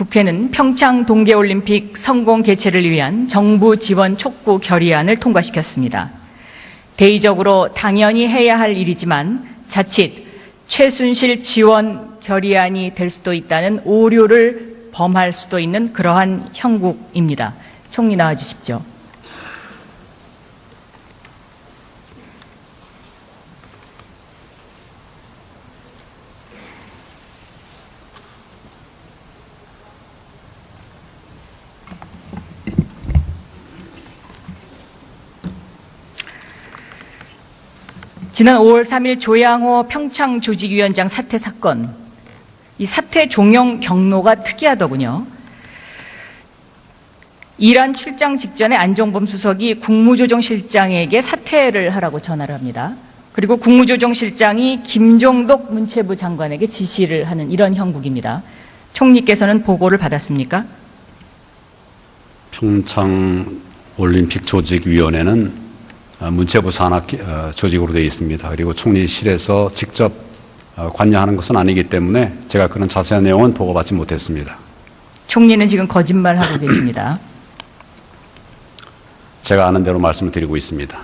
국회는 평창 동계올림픽 성공 개최를 위한 정부 지원 촉구 결의안을 통과시켰습니다. 대의적으로 당연히 해야 할 일이지만 자칫 최순실 지원 결의안이 될 수도 있다는 오류를 범할 수도 있는 그러한 형국입니다. 총리 나와 주십시오. 지난 5월 3일 조양호 평창조직위원장 사퇴 사건, 이 사퇴 종용 경로가 특이하더군요. 이란 출장 직전에 안종범 수석이 국무조정실장에게 사퇴를 하라고 전화를 합니다. 그리고 국무조정실장이 김종덕 문체부 장관에게 지시를 하는 이런 형국입니다. 총리께서는 보고를 받았습니까? 평창올림픽조직위원회는 문체부 산하 조직으로 되어 있습니다. 그리고 총리실에서 직접 관여하는 것은 아니기 때문에 제가 그런 자세한 내용은 보고받지 못했습니다. 총리는 지금 거짓말하고 계십니다. 제가 아는 대로 말씀을 드리고 있습니다.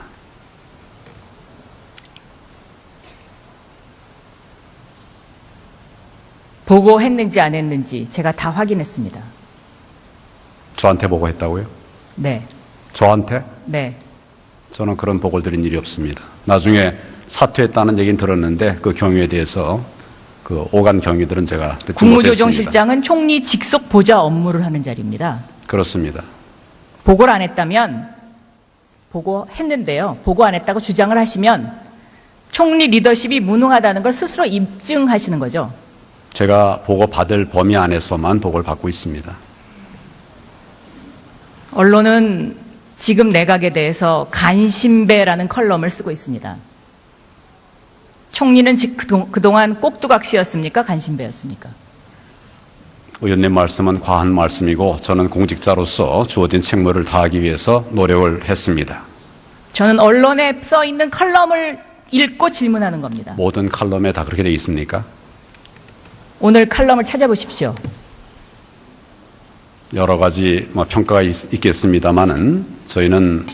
보고했는지 안 했는지 제가 다 확인했습니다. 저한테 보고했다고요? 네. 저한테? 네. 저는 그런 보고를 드린 일이 없습니다. 나중에 사퇴했다는 얘기는 들었는데 그 경위에 대해서 그 오간 경위들은 제가 듣지 못했습니다. 국무조정실장은 총리 직속 보좌 업무를 하는 자리입니다. 그렇습니다. 보고를 안 했다면, 보고했는데요. 보고 안 했다고 주장을 하시면 총리 리더십이 무능하다는 걸 스스로 입증하시는 거죠. 제가 보고받을 범위 안에서만 보고를 받고 있습니다. 언론은 지금 내각에 대해서 간신배라는 컬럼을 쓰고 있습니다. 총리는 그동안 꼭두각시였습니까? 간신배였습니까? 의원님 말씀은 과한 말씀이고 저는 공직자로서 주어진 책무를 다하기 위해서 노력을 했습니다. 저는 언론에 써 있는 컬럼을 읽고 질문하는 겁니다. 모든 칼럼에 다 그렇게 되어 있습니까? 오늘 칼럼을 찾아보십시오. 여러 가지 평가가 있겠습니다만은 저희는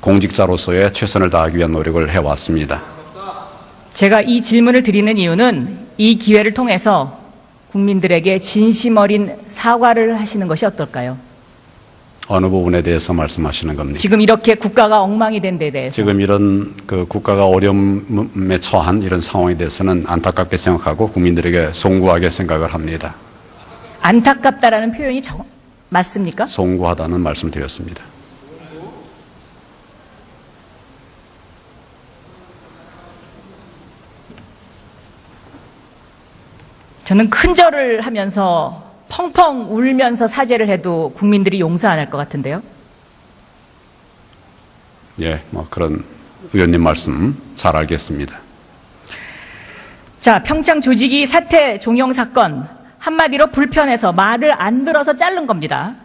공직자로서의 최선을 다하기 위한 노력을 해왔습니다. 제가 이 질문을 드리는 이유는 이 기회를 통해서 국민들에게 진심 어린 사과를 하시는 것이 어떨까요? 어느 부분에 대해서 말씀하시는 겁니까? 지금 이렇게 국가가 엉망이 된 데 대해서. 지금 이런 국가가 어려움에 처한 이런 상황에 대해서는 안타깝게 생각하고 국민들에게 송구하게 생각을 합니다. 안타깝다라는 표현이 맞습니까? 송구하다는 말씀을 드렸습니다. 저는 큰절을 하면서 펑펑 울면서 사죄를 해도 국민들이 용서 안 할 것 같은데요. 예, 그런 의원님 말씀 잘 알겠습니다. 자, 평창 조직위 사퇴 종용 사건. 한마디로 불편해서 말을 안 들어서 자른 겁니다.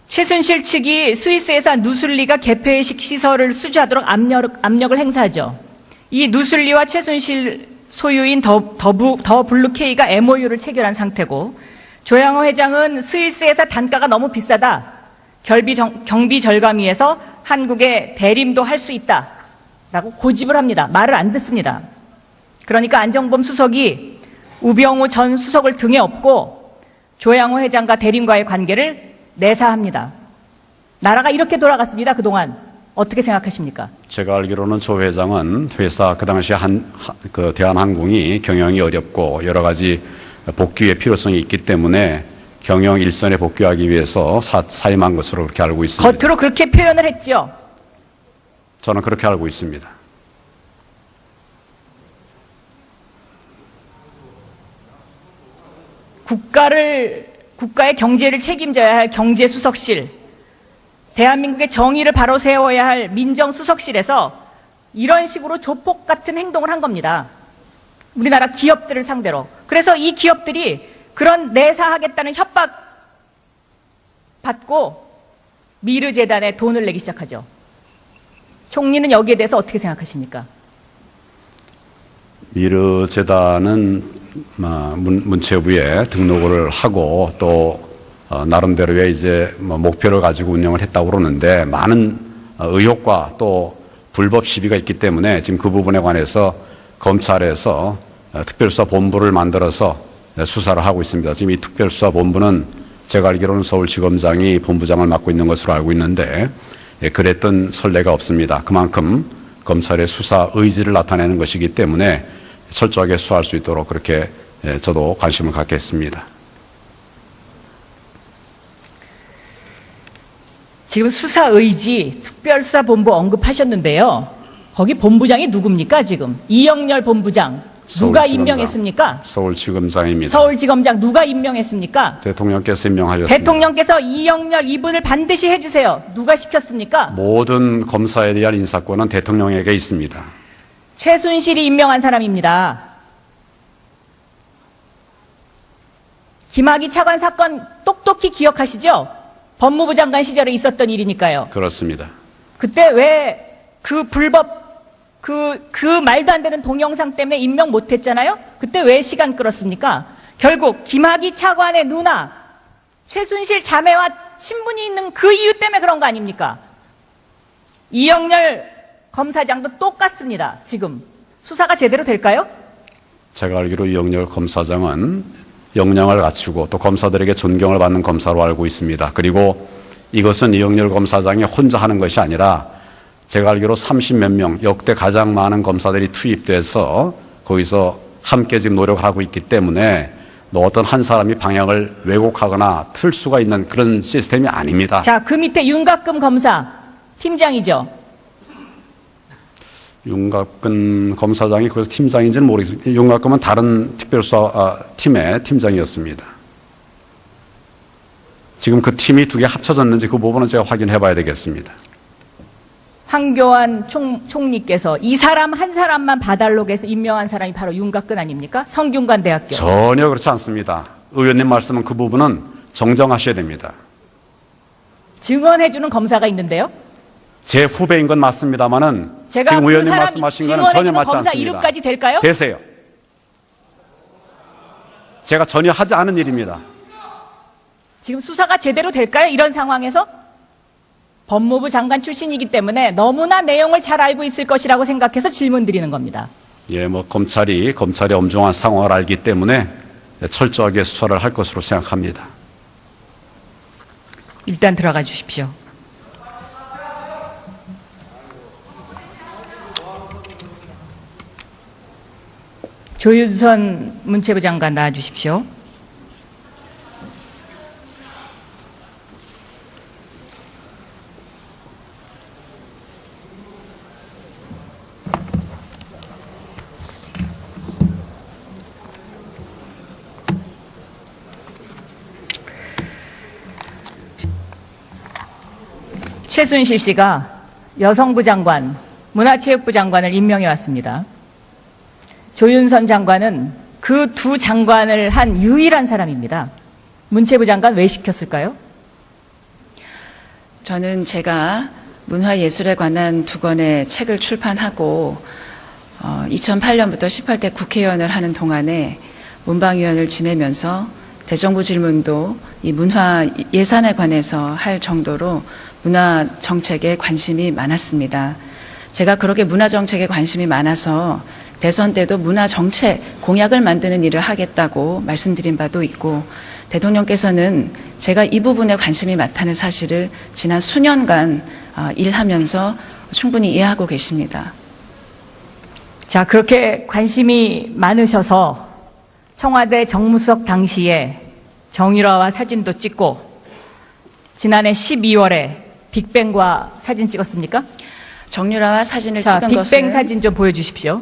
최순실 측이 스위스에서 누슬리가 개폐식 시설을 수주하도록 압력을 행사하죠. 이 누슬리와 최순실 소유인 더 블루케이가 MOU를 체결한 상태고 조양호 회장은 스위스에서 단가가 너무 비싸다. 경비 절감위에서 한국에 대림도 할 수 있다라고 고집을 합니다. 말을 안 듣습니다. 그러니까 안종범 수석이 우병우 전 수석을 등에 업고 조양호 회장과 대림과의 관계를 내사합니다. 나라가 이렇게 돌아갔습니다. 그동안. 어떻게 생각하십니까? 제가 알기로는 조 회장은 회사 그 당시 대한항공이 경영이 어렵고 여러 가지 복귀의 필요성이 있기 때문에 경영 일선에 복귀하기 위해서 사임한 것으로 그렇게 알고 있습니다. 겉으로 그렇게 표현을 했죠. 저는 그렇게 알고 있습니다. 국가의 경제를 책임져야 할 경제수석실, 대한민국의 정의를 바로 세워야 할 민정수석실에서 이런 식으로 조폭 같은 행동을 한 겁니다. 우리나라 기업들을 상대로. 그래서 이 기업들이 그런 내사하겠다는 협박 받고 미르재단에 돈을 내기 시작하죠. 총리는 여기에 대해서 어떻게 생각하십니까? 미르재단은 문체부에 등록을 하고 또 나름대로의 이제 목표를 가지고 운영을 했다고 그러는데 많은 의혹과 또 불법 시비가 있기 때문에 지금 그 부분에 관해서 검찰에서 특별수사본부를 만들어서 수사를 하고 있습니다. 지금 이 특별수사본부는 제가 알기로는 서울지검장이 본부장을 맡고 있는 것으로 알고 있는데 그랬던 선례가 없습니다. 그만큼 검찰의 수사 의지를 나타내는 것이기 때문에 철저하게 수사할 수 있도록 그렇게 저도 관심을 갖겠습니다. 지금 수사 의지 특별수사본부 언급하셨는데요. 거기 본부장이 누굽니까 지금? 이영렬 본부장 누가 서울지검장. 임명했습니까? 서울지검장입니다. 서울지검장 누가 임명했습니까? 대통령께서 임명하셨습니다. 대통령께서 이영렬 이분을 반드시 해주세요. 누가 시켰습니까? 모든 검사에 대한 인사권은 대통령에게 있습니다. 최순실이 임명한 사람입니다. 김학의 차관 사건 똑똑히 기억하시죠? 법무부 장관 시절에 있었던 일이니까요. 그렇습니다. 그때 왜 그 불법 그 말도 안 되는 동영상 때문에 임명 못했잖아요? 그때 왜 시간 끌었습니까? 결국 김학의 차관의 누나 최순실 자매와 친분이 있는 그 이유 때문에 그런 거 아닙니까? 이영렬 검사장도 똑같습니다. 지금 수사가 제대로 될까요? 제가 알기로 이영렬 검사장은 역량을 갖추고 또 검사들에게 존경을 받는 검사로 알고 있습니다. 그리고 이것은 이영렬 검사장이 혼자 하는 것이 아니라 제가 알기로 30몇 명, 역대 가장 많은 검사들이 투입돼서 거기서 함께 지금 노력을 하고 있기 때문에 어떤 한 사람이 방향을 왜곡하거나 틀 수가 있는 그런 시스템이 아닙니다. 자, 그 밑에 윤곽금 검사 팀장이죠. 윤곽근 검사장이 거기서 팀장인지는 모르겠습니다. 윤곽근은 다른 특별수사 팀의 팀장이었습니다. 지금 그 팀이 두 개 합쳐졌는지 그 부분은 제가 확인해 봐야 되겠습니다. 황교안 총리께서 이 사람 한 사람만 봐달록에서 임명한 사람이 바로 윤곽근 아닙니까? 성균관 대학교. 전혀 그렇지 않습니다. 의원님 말씀은 그 부분은 정정하셔야 됩니다. 증언해주는 검사가 있는데요. 제 후배인 건 맞습니다만은 제가 지금 그 의원님 사람 말씀하신 거는 전혀 증언해주는 맞지 검사 않습니다. 이름까지 될까요? 되세요. 제가 전혀 하지 않은 일입니다. 지금 수사가 제대로 될까요? 이런 상황에서? 법무부 장관 출신이기 때문에 너무나 내용을 잘 알고 있을 것이라고 생각해서 질문 드리는 겁니다. 예, 검찰이 엄중한 상황을 알기 때문에 철저하게 수사를 할 것으로 생각합니다. 일단 들어가 주십시오. 조윤선 문체부 장관 나와 주십시오. 최순실 씨가 여성부 장관, 문화체육부 장관을 임명해 왔습니다. 조윤선 장관은 그 두 장관을 한 유일한 사람입니다. 문체부 장관 왜 시켰을까요? 저는 제가 문화예술에 관한 2권의 책을 출판하고 2008년부터 18대 국회의원을 하는 동안에 문방위원을 지내면서 대정부 질문도 이 문화 예산에 관해서 할 정도로 문화 정책에 관심이 많았습니다. 제가 그렇게 문화 정책에 관심이 많아서 대선 때도 문화 정책 공약을 만드는 일을 하겠다고 말씀드린 바도 있고 대통령께서는 제가 이 부분에 관심이 많다는 사실을 지난 수년간 일하면서 충분히 이해하고 계십니다. 자, 그렇게 관심이 많으셔서 청와대 정무수석 당시에 정유라와 사진도 찍고 지난해 12월에 빅뱅과 사진 찍었습니까? 정유라와 사진을 자, 찍은 빅뱅 것은 사진 좀 보여주십시오.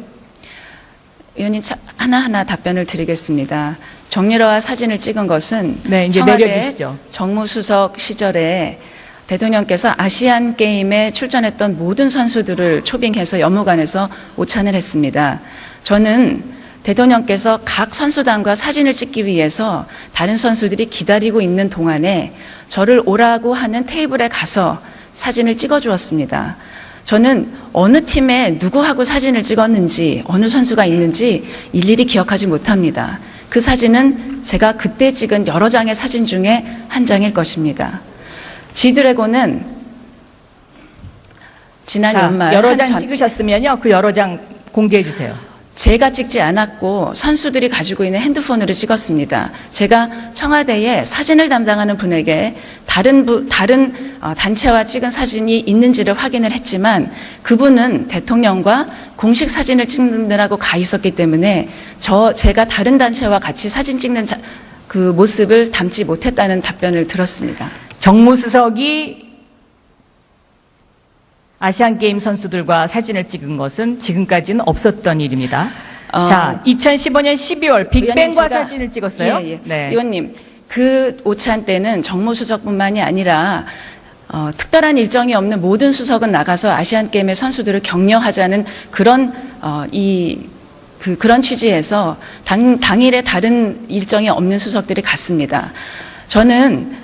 의원님 하나하나 답변을 드리겠습니다. 정유라와 사진을 찍은 것은 네, 이제 청와대 내려주시죠. 정무수석 시절에 대통령께서 아시안 게임에 출전했던 모든 선수들을 초빙해서 연무관에서 오찬을 했습니다. 저는 대통령께서 각 선수단과 사진을 찍기 위해서 다른 선수들이 기다리고 있는 동안에 저를 오라고 하는 테이블에 가서 사진을 찍어 주었습니다. 저는 어느 팀에 누구하고 사진을 찍었는지, 어느 선수가 있는지 일일이 기억하지 못합니다. 그 사진은 제가 그때 찍은 여러 장의 사진 중에 한 장일 것입니다. G드래곤은 지난 자, 연말 여러 장 찍으셨으면요. 그 여러 장 공개해 주세요. 제가 찍지 않았고 선수들이 가지고 있는 핸드폰으로 찍었습니다. 제가 청와대에 사진을 담당하는 분에게 다른 단체와 찍은 사진이 있는지를 확인을 했지만 그분은 대통령과 공식 사진을 찍느라고 가 있었기 때문에 제가 다른 단체와 같이 사진 찍는 그 모습을 담지 못했다는 답변을 들었습니다. 정무수석이 아시안게임 선수들과 사진을 찍은 것은 지금까지는 없었던 일입니다. 자, 2015년 12월 빅뱅과 사진을 찍었어요? 예. 네. 의원님, 그 오찬 때는 정무수석뿐만이 아니라 특별한 일정이 없는 모든 수석은 나가서 아시안게임의 선수들을 격려하자는 그런 그런 취지에서 당일에 다른 일정이 없는 수석들이 갔습니다. 저는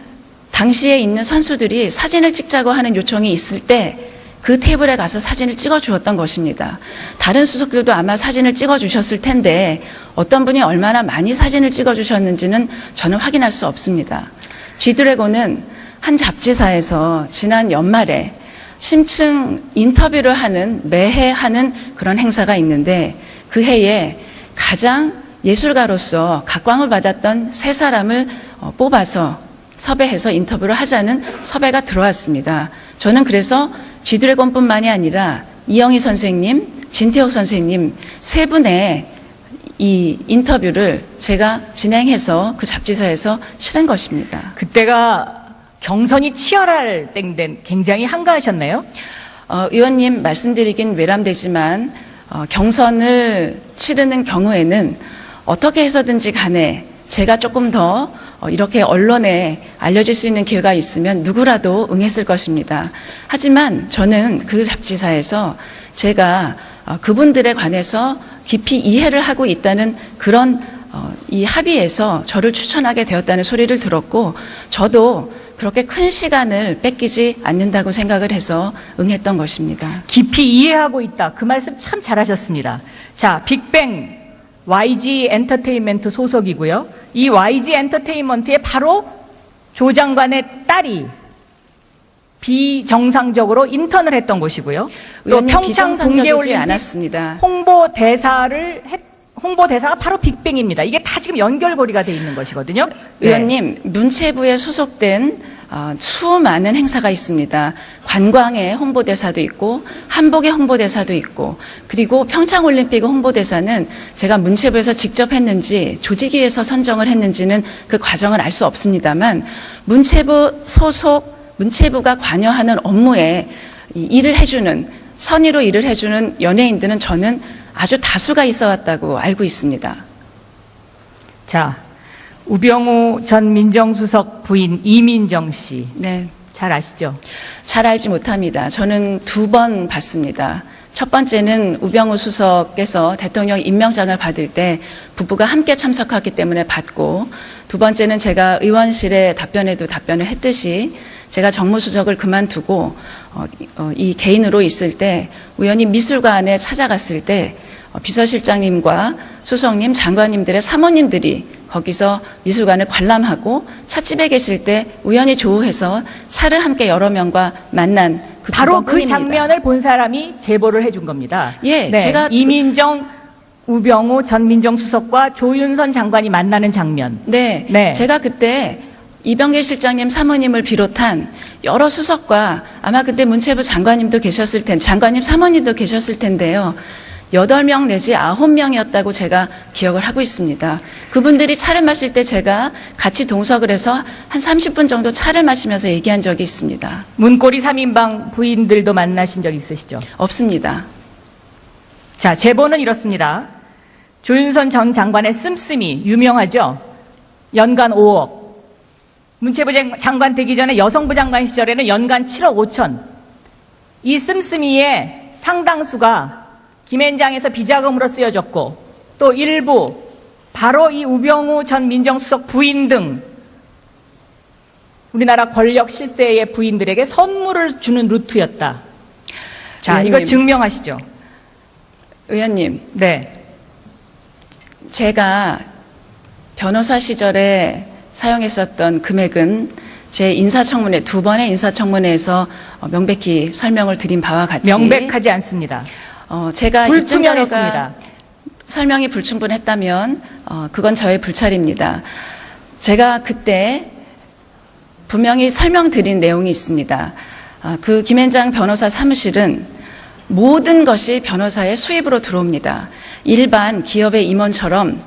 당시에 있는 선수들이 사진을 찍자고 하는 요청이 있을 때 그 테이블에 가서 사진을 찍어 주었던 것입니다. 다른 수석들도 아마 사진을 찍어 주셨을 텐데 어떤 분이 얼마나 많이 사진을 찍어 주셨는지는 저는 확인할 수 없습니다. G드래곤은 한 잡지사에서 지난 연말에 심층 인터뷰를 매해 하는 그런 행사가 있는데 그 해에 가장 예술가로서 각광을 받았던 세 사람을 뽑아서 섭외해서 인터뷰를 하자는 섭외가 들어왔습니다. 저는 그래서 G드래곤뿐만이 아니라 이영희 선생님, 진태호 선생님 세 분의 이 인터뷰를 제가 진행해서 그 잡지사에서 실은 것입니다. 그때가 경선이 치열할 때인데 굉장히 한가하셨나요? 의원님 말씀드리긴 외람되지만 경선을 치르는 경우에는 어떻게 해서든지 간에 제가 조금 더 이렇게 언론에 알려질 수 있는 기회가 있으면 누구라도 응했을 것입니다. 하지만 저는 그 잡지사에서 제가 그분들에 관해서 깊이 이해를 하고 있다는 그런 이 합의에서 저를 추천하게 되었다는 소리를 들었고 저도 그렇게 큰 시간을 뺏기지 않는다고 생각을 해서 응했던 것입니다. 깊이 이해하고 있다. 그 말씀 참 잘하셨습니다. 자, 빅뱅 YG 엔터테인먼트 소속이고요. 이 YG 엔터테인먼트에 바로 조 장관의 딸이 비정상적으로 인턴을 했던 곳이고요. 또 평창 동계올림픽 않았습니다. 홍보대사가 바로 빅뱅입니다. 이게 다 지금 연결고리가 돼 있는 것이거든요. 의원님, 문체부에 소속된 수많은 행사가 있습니다. 관광의 홍보대사도 있고 한복의 홍보대사도 있고 그리고 평창올림픽 홍보대사는 제가 문체부에서 직접 했는지 조직위에서 선정을 했는지는 그 과정을 알 수 없습니다만 문체부 소속 문체부가 관여하는 업무에 일을 해주는 선의로 일을 해주는 연예인들은 저는 아주 다수가 있어 왔다고 알고 있습니다. 자, 우병우 전 민정수석 부인 이민정 씨. 네. 잘 아시죠? 잘 알지 못합니다. 저는 2번 봤습니다. 첫 번째는 우병우 수석께서 대통령 임명장을 받을 때 부부가 함께 참석하기 때문에 봤고 두 번째는 제가 의원실에 답변에도 답변을 했듯이 제가 정무수석을 그만두고 이 개인으로 있을 때 우연히 미술관에 찾아갔을 때 비서실장님과 수석님, 장관님들의 사모님들이 거기서 미술관을 관람하고 찻집에 계실 때 우연히 조우해서 차를 함께 여러 명과 만난 그 바로 그 번뿐입니다. 장면을 본 사람이 제보를 해준 겁니다. 예, 네, 제가 이민정, 우병우 전 민정수석과 조윤선 장관이 만나는 장면. 네, 네. 제가 그때 이병길 실장님 사모님을 비롯한 여러 수석과 아마 그때 문체부 장관님도 계셨을 텐데, 장관님 사모님도 계셨을 텐데요. 8명 내지 9명이었다고 제가 기억을 하고 있습니다. 그분들이 차를 마실 때 제가 같이 동석을 해서 한 30분 정도 차를 마시면서 얘기한 적이 있습니다. 문고리 3인방 부인들도 만나신 적 있으시죠? 없습니다. 자, 제보는 이렇습니다. 조윤선 전 장관의 씀씀이 유명하죠? 연간 5억. 문체부 장관 되기 전에 여성부 장관 시절에는 연간 7억 5천. 이 씀씀이의 상당수가 김앤장에서 비자금으로 쓰여졌고 또 일부 바로 이 우병우 전 민정수석 부인 등 우리나라 권력 실세의 부인들에게 선물을 주는 루트였다. 자, 이거 증명하시죠. 의원님, 네. 제가 변호사 시절에 사용했었던 금액은 제 인사청문회, 2번의 인사청문회에서 명백히 설명을 드린 바와 같이 명백하지 않습니다. 제가 불투명했습니다. 설명이 불충분했다면 그건 저의 불찰입니다. 제가 그때 분명히 설명드린 내용이 있습니다. 그 김앤장 변호사 사무실은 모든 것이 변호사의 수입으로 들어옵니다. 일반 기업의 임원처럼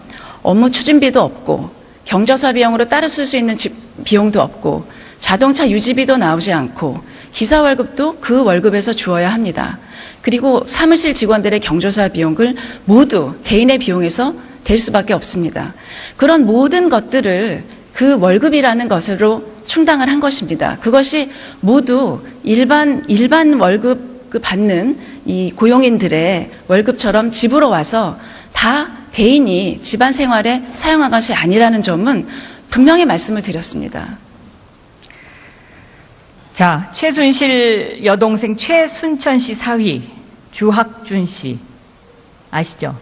업무 추진비도 없고 경조사 비용으로 따로 쓸 수 있는 비용도 없고 자동차 유지비도 나오지 않고 기사 월급도 그 월급에서 주어야 합니다. 그리고 사무실 직원들의 경조사 비용을 모두 개인의 비용에서 댈 수밖에 없습니다. 그런 모든 것들을 그 월급이라는 것으로 충당을 한 것입니다. 그것이 모두 일반 월급 받는 이 고용인들의 월급처럼 집으로 와서 다 개인이 집안 생활에 사용한 것이 아니라는 점은 분명히 말씀을 드렸습니다. 자, 최순실 여동생 최순천 씨 사위 주학준 씨 아시죠?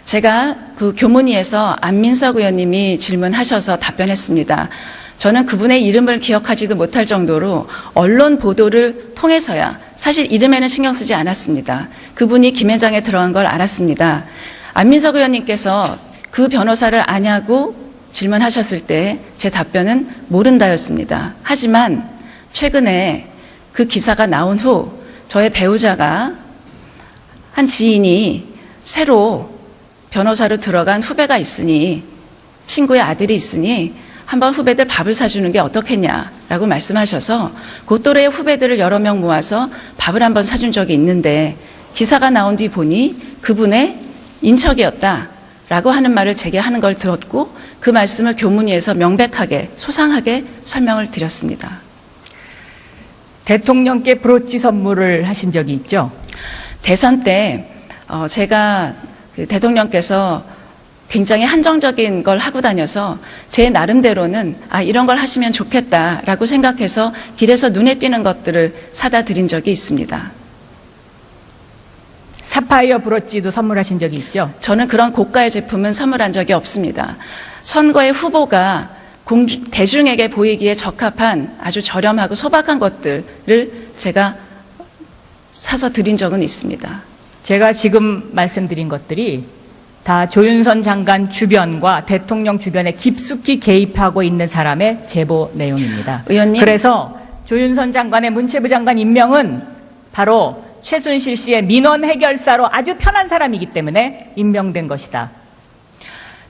제가 그 교문위에서 안민석 의원님이 질문하셔서 답변했습니다. 저는 그분의 이름을 기억하지도 못할 정도로 언론 보도를 통해서야 사실 이름에는 신경 쓰지 않았습니다. 그분이 김앤장에 들어간 걸 알았습니다. 안민석 의원님께서 그 변호사를 아냐고 질문하셨을 때 제 답변은 모른다였습니다. 하지만 최근에 그 기사가 나온 후 저의 배우자가 한 지인이 새로 변호사로 들어간 후배가 있으니 친구의 아들이 있으니 한번 후배들 밥을 사주는 게 어떻겠냐라고 말씀하셔서 그 또래의 후배들을 여러 명 모아서 밥을 한번 사준 적이 있는데 기사가 나온 뒤 보니 그분의 인척이었다라고 하는 말을 제게 하는 걸 들었고 그 말씀을 교문위에서 명백하게 소상하게 설명을 드렸습니다. 대통령께 브로치 선물을 하신 적이 있죠? 대선 때 제가 대통령께서 굉장히 한정적인 걸 하고 다녀서 제 나름대로는 이런 걸 하시면 좋겠다라고 생각해서 길에서 눈에 띄는 것들을 사다 드린 적이 있습니다. 사파이어 브로치도 선물하신 적이 있죠? 저는 그런 고가의 제품은 선물한 적이 없습니다. 선거의 후보가 대중에게 보이기에 적합한 아주 저렴하고 소박한 것들을 제가 사서 드린 적은 있습니다. 제가 지금 말씀드린 것들이 다 조윤선 장관 주변과 대통령 주변에 깊숙이 개입하고 있는 사람의 제보 내용입니다. 의원님. 그래서 조윤선 장관의 문체부 장관 임명은 바로 최순실 씨의 민원 해결사로 아주 편한 사람이기 때문에 임명된 것이다.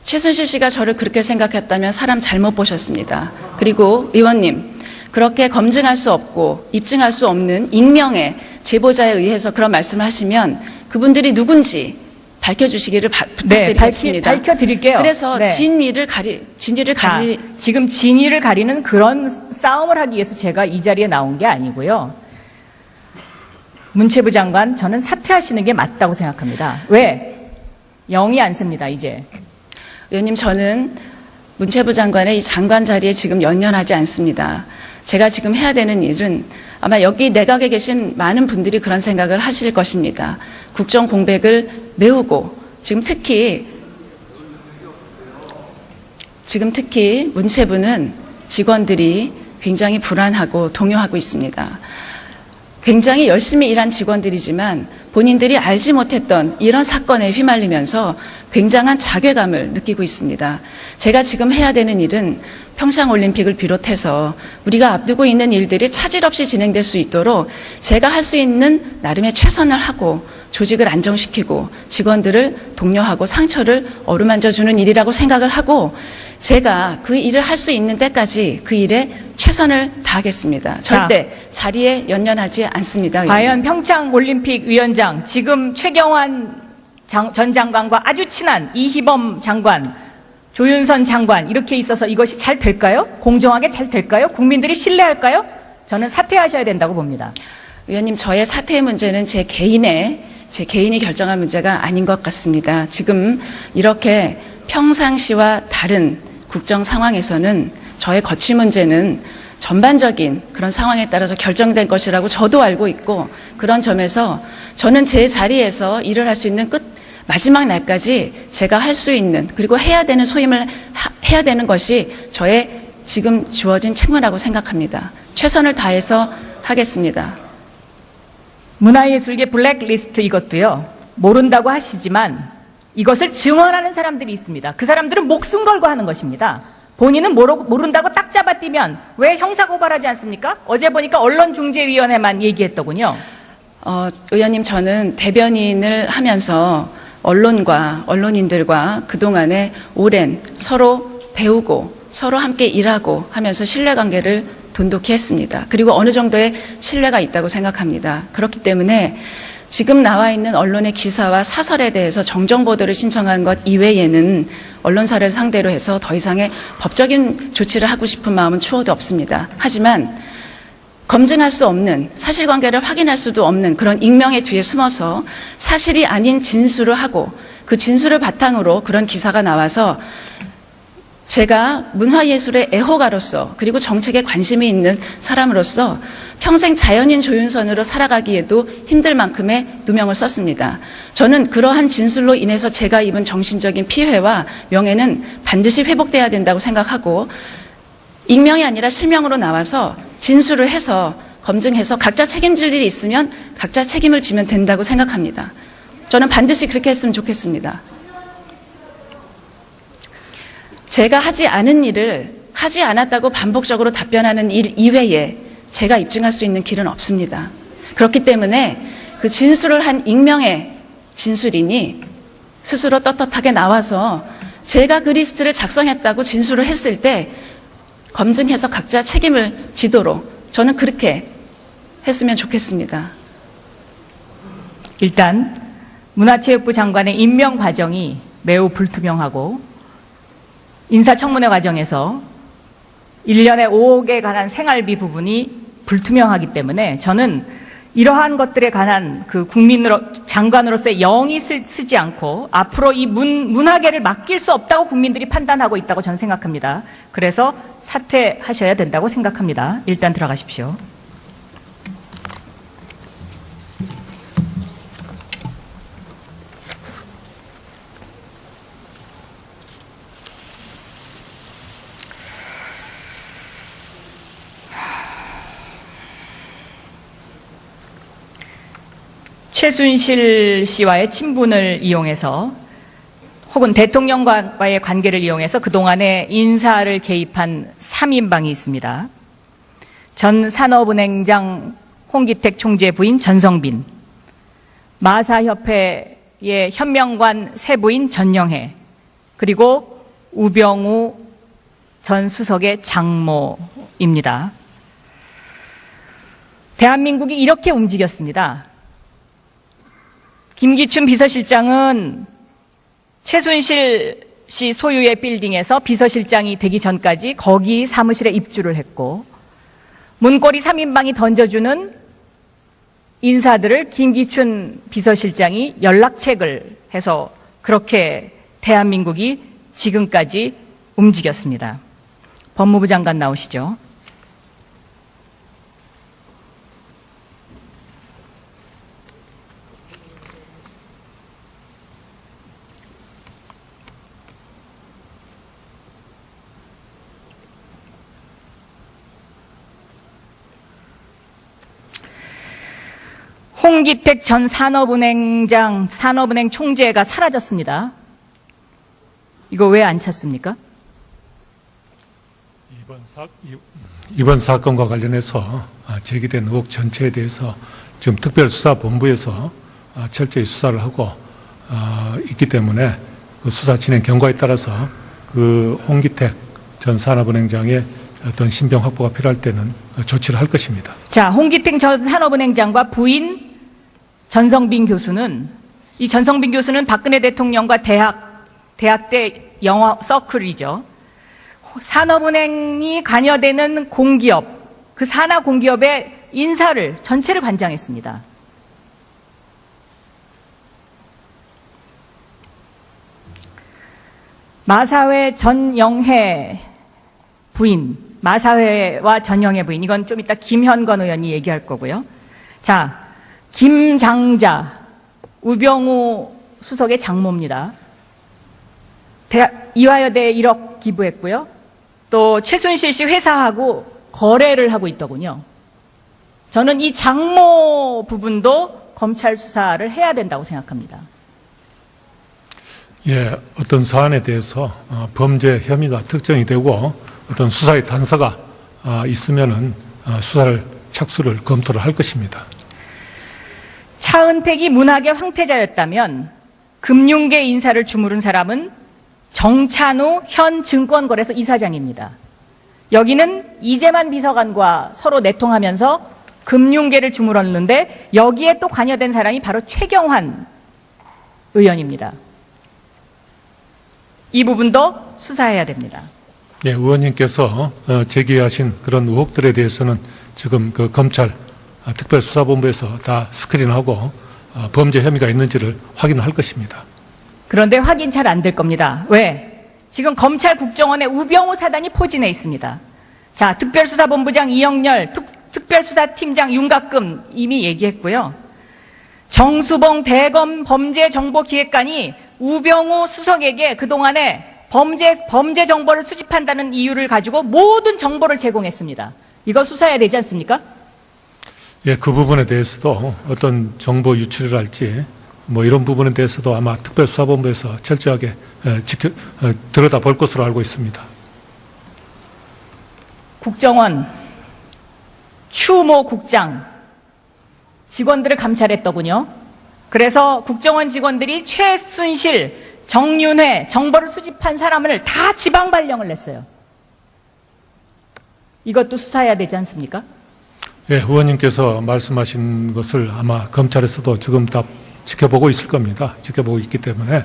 최순실 씨가 저를 그렇게 생각했다면 사람 잘못 보셨습니다. 그리고 의원님, 그렇게 검증할 수 없고 입증할 수 없는 익명의 제보자에 의해서 그런 말씀을 하시면 그분들이 누군지 밝혀주시기를 부탁드리겠습니다. 네, 밝혀드릴게요. 그래서 네. 진위를 지금 진위를 가리는 그런 싸움을 하기 위해서 제가 이 자리에 나온 게 아니고요. 문체부 장관, 저는 사퇴하시는 게 맞다고 생각합니다. 왜? 영이 안 씁니다, 이제. 의원님, 저는 문체부 장관의 이 장관 자리에 지금 연연하지 않습니다. 제가 지금 해야 되는 일은 아마 여기 내각에 계신 많은 분들이 그런 생각을 하실 것입니다. 국정 공백을 메우고 지금 특히 문체부는 직원들이 굉장히 불안하고 동요하고 있습니다. 굉장히 열심히 일한 직원들이지만 본인들이 알지 못했던 이런 사건에 휘말리면서 굉장한 자괴감을 느끼고 있습니다. 제가 지금 해야 되는 일은 평창올림픽을 비롯해서 우리가 앞두고 있는 일들이 차질 없이 진행될 수 있도록 제가 할 수 있는 나름의 최선을 하고 조직을 안정시키고 직원들을 독려하고 상처를 어루만져주는 일이라고 생각을 하고 제가 그 일을 할 수 있는 때까지 그 일에 최선을 다하겠습니다. 절대 자리에 연연하지 않습니다. 과연 평창올림픽 위원장, 지금 최경환 전 장관과 아주 친한 이희범 장관, 조윤선 장관 이렇게 있어서 이것이 잘 될까요? 공정하게 잘 될까요? 국민들이 신뢰할까요? 저는 사퇴하셔야 된다고 봅니다. 의원님, 저의 사퇴의 문제는 제 개인이 결정할 문제가 아닌 것 같습니다. 지금 이렇게 평상시와 다른 국정 상황에서는 저의 거취 문제는 전반적인 그런 상황에 따라서 결정된 것이라고 저도 알고 있고, 그런 점에서 저는 제 자리에서 일을 할 수 있는 마지막 날까지 제가 할 수 있는, 그리고 해야 되는 소임을 해야 되는 것이 저의 지금 주어진 책무라고 생각합니다. 최선을 다해서 하겠습니다. 문화예술계 블랙리스트 이것도요, 모른다고 하시지만 이것을 증언하는 사람들이 있습니다. 그 사람들은 목숨 걸고 하는 것입니다. 본인은 모른다고 딱 잡아뛰면 왜 형사고발하지 않습니까? 어제 보니까 언론중재위원회만 얘기했더군요. 의원님, 저는 대변인을 하면서 언론인들과 그동안에 오랜 서로 배우고 서로 함께 일하고 하면서 신뢰관계를 돈독히 했습니다. 그리고 어느 정도의 신뢰가 있다고 생각합니다. 그렇기 때문에 지금 나와 있는 언론의 기사와 사설에 대해서 정정보도를 신청한 것 이외에는 언론사를 상대로 해서 더 이상의 법적인 조치를 하고 싶은 마음은 추호도 없습니다. 하지만 검증할 수 없는, 사실관계를 확인할 수도 없는 그런 익명의 뒤에 숨어서 사실이 아닌 진술을 하고, 그 진술을 바탕으로 그런 기사가 나와서 제가 문화예술의 애호가로서, 그리고 정책에 관심이 있는 사람으로서 평생 자연인 조윤선으로 살아가기에도 힘들 만큼의 누명을 썼습니다. 저는 그러한 진술로 인해서 제가 입은 정신적인 피해와 명예는 반드시 회복돼야 된다고 생각하고, 익명이 아니라 실명으로 나와서 진술을 해서 검증해서 각자 책임질 일이 있으면 각자 책임을 지면 된다고 생각합니다. 저는 반드시 그렇게 했으면 좋겠습니다. 제가 하지 않은 일을 하지 않았다고 반복적으로 답변하는 일 이외에 제가 입증할 수 있는 길은 없습니다. 그렇기 때문에 그 진술을 한 익명의 진술인이 스스로 떳떳하게 나와서 제가 그 리스트를 작성했다고 진술을 했을 때 검증해서 각자 책임을 지도록 저는 그렇게 했으면 좋겠습니다. 일단 문화체육부 장관의 임명 과정이 매우 불투명하고 인사청문회 과정에서 1년에 5억에 관한 생활비 부분이 불투명하기 때문에 저는 이러한 것들에 관한 그 장관으로서의 영이 쓰지 않고 앞으로 이 문화계를 맡길 수 없다고 국민들이 판단하고 있다고 저는 생각합니다. 그래서 사퇴하셔야 된다고 생각합니다. 일단 들어가십시오. 최순실 씨와의 친분을 이용해서 혹은 대통령과의 관계를 이용해서 그동안의 인사를 개입한 3인방이 있습니다. 전 산업은행장 홍기택 총재 부인 전성빈, 마사협회의 현명관 세부인 전영해, 그리고 우병우 전 수석의 장모입니다. 대한민국이 이렇게 움직였습니다. 김기춘 비서실장은 최순실 씨 소유의 빌딩에서 비서실장이 되기 전까지 거기 사무실에 입주를 했고, 문고리 3인방이 던져주는 인사들을 김기춘 비서실장이 연락책을 해서 그렇게 대한민국이 지금까지 움직였습니다. 법무부 장관 나오시죠. 홍기택 전 산업은행 총재가 사라졌습니다. 이거 왜 안 찾습니까? 이번 사건과 관련해서 제기된 의혹 전체에 대해서 지금 특별수사본부에서 철저히 수사를 하고 있기 때문에 그 수사 진행 경과에 따라서 그 홍기택 전 산업은행장의 어떤 신병 확보가 필요할 때는 조치를 할 것입니다. 자, 홍기택 전 산업은행장과 부인 전성빈 교수는, 이 전성빈 교수는 박근혜 대통령과 대학 때 영어 서클이죠. 산업은행이 관여되는 공기업, 그 산하 공기업의 인사를 전체를 관장했습니다. 마사회 전영해 부인, 마사회와 전영의 부인. 이건 좀 이따 김현건 의원이 얘기할 거고요. 자, 김장자, 우병우 수석의 장모입니다. 이화여대에 1억 기부했고요. 또 최순실 씨 회사하고 거래를 하고 있더군요. 저는 이 장모 부분도 검찰 수사를 해야 된다고 생각합니다. 예, 어떤 사안에 대해서 범죄 혐의가 특정이 되고 어떤 수사의 단서가 있으면은 수사를 착수를 검토를 할 것입니다. 차은택이 문학의 황태자였다면 금융계 인사를 주무른 사람은 정찬우 현 증권거래소 이사장입니다. 여기는 이재만 비서관과 서로 내통하면서 금융계를 주물렀는데 여기에 또 관여된 사람이 바로 최경환 의원입니다. 이 부분도 수사해야 됩니다. 예, 의원님께서 제기하신 그런 의혹들에 대해서는 지금 그 검찰 특별수사본부에서 다 스크린하고 범죄 혐의가 있는지를 확인할 것입니다. 그런데 확인 잘 안 될 겁니다. 왜? 지금 검찰 국정원에 우병우 사단이 포진해 있습니다. 자, 특별수사본부장 이영렬, 특별수사팀장 윤곽금 이미 얘기했고요. 정수봉 대검 범죄정보기획관이 우병우 수석에게 그동안에 범죄 정보를 수집한다는 이유를 가지고 모든 정보를 제공했습니다. 이거 수사해야 되지 않습니까? 예, 그 부분에 대해서도 어떤 정보 유출이랄지 뭐 이런 부분에 대해서도 아마 특별수사본부에서 철저하게 들여다볼 것으로 알고 있습니다. 국정원 추모 국장 직원들을 감찰했더군요. 그래서 국정원 직원들이 최순실, 정윤회 정보를 수집한 사람을 다 지방 발령을 냈어요. 이것도 수사해야 되지 않습니까? 예, 의원님께서 말씀하신 것을 아마 검찰에서도 지금 다 지켜보고 있을 겁니다. 지켜보고 있기 때문에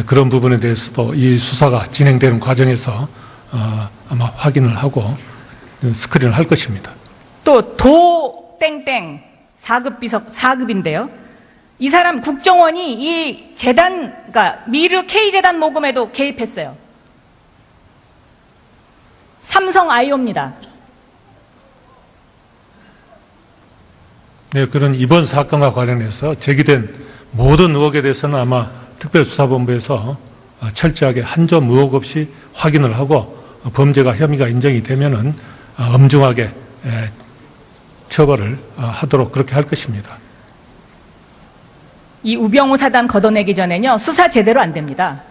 그런 부분에 대해서도 이 수사가 진행되는 과정에서 아마 확인을 하고 스크린을 할 것입니다. 또 도땡땡 4급인데요. 이 사람 국정원이 이 재단, 그러니까 미르 K재단 모금에도 개입했어요. 삼성 IO입니다. 네, 그런 이번 사건과 관련해서 제기된 모든 의혹에 대해서는 아마 특별수사본부에서 철저하게 한 점 의혹 없이 확인을 하고 범죄가 혐의가 인정이 되면은 엄중하게 처벌을 하도록 그렇게 할 것입니다. 이 우병우 사단 걷어내기 전에는요, 수사 제대로 안 됩니다.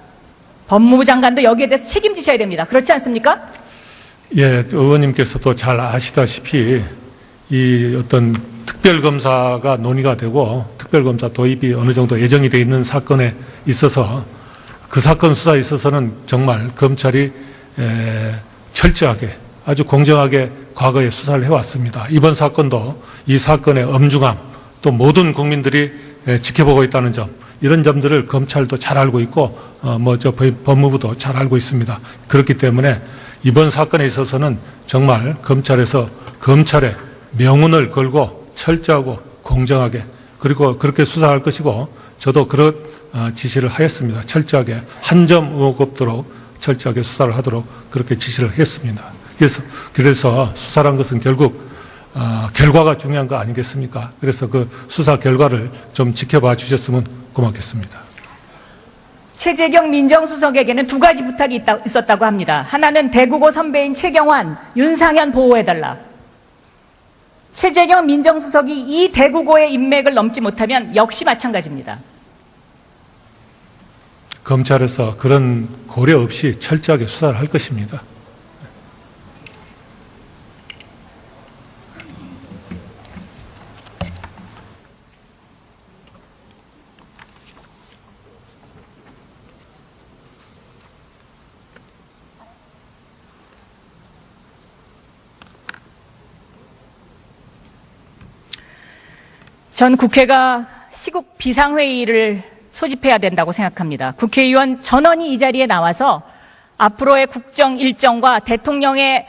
법무부 장관도 여기에 대해서 책임지셔야 됩니다. 그렇지 않습니까? 예, 의원님께서도 잘 아시다시피 이 어떤 특별검사가 논의가 되고 특별검사 도입이 어느 정도 예정이 되어 있는 사건에 있어서 그 사건 수사에 있어서는 정말 검찰이 철저하게 아주 공정하게 과거에 수사를 해왔습니다. 이번 사건도 이 사건의 엄중함 또 모든 국민들이 지켜보고 있다는 점 이런 점들을 검찰도 잘 알고 있고 법무부도 잘 알고 있습니다. 그렇기 때문에 이번 사건에 있어서는 정말 검찰에서 검찰의 명운을 걸고 철저하고 공정하게 그리고 그렇게 수사할 것이고 저도 그런 지시를 하였습니다. 철저하게 한 점 의혹 없도록 철저하게 수사를 하도록 그렇게 지시를 했습니다. 그래서 수사란 것은 결국 결과가 중요한 거 아니겠습니까? 그래서 그 수사 결과를 좀 지켜봐 주셨으면 고맙겠습니다. 최재경 민정수석에게는 두 가지 부탁이 있었다고 합니다. 하나는 대국어 선배인 최경환, 윤상현 보호해달라. 최재경 민정수석이 이 대국어의 인맥을 넘지 못하면 역시 마찬가지입니다. 검찰에서 그런 고려 없이 철저하게 수사를 할 것입니다. 전 국회가 시국 비상회의를 소집해야 된다고 생각합니다. 국회의원 전원이 이 자리에 나와서 앞으로의 국정 일정과 대통령의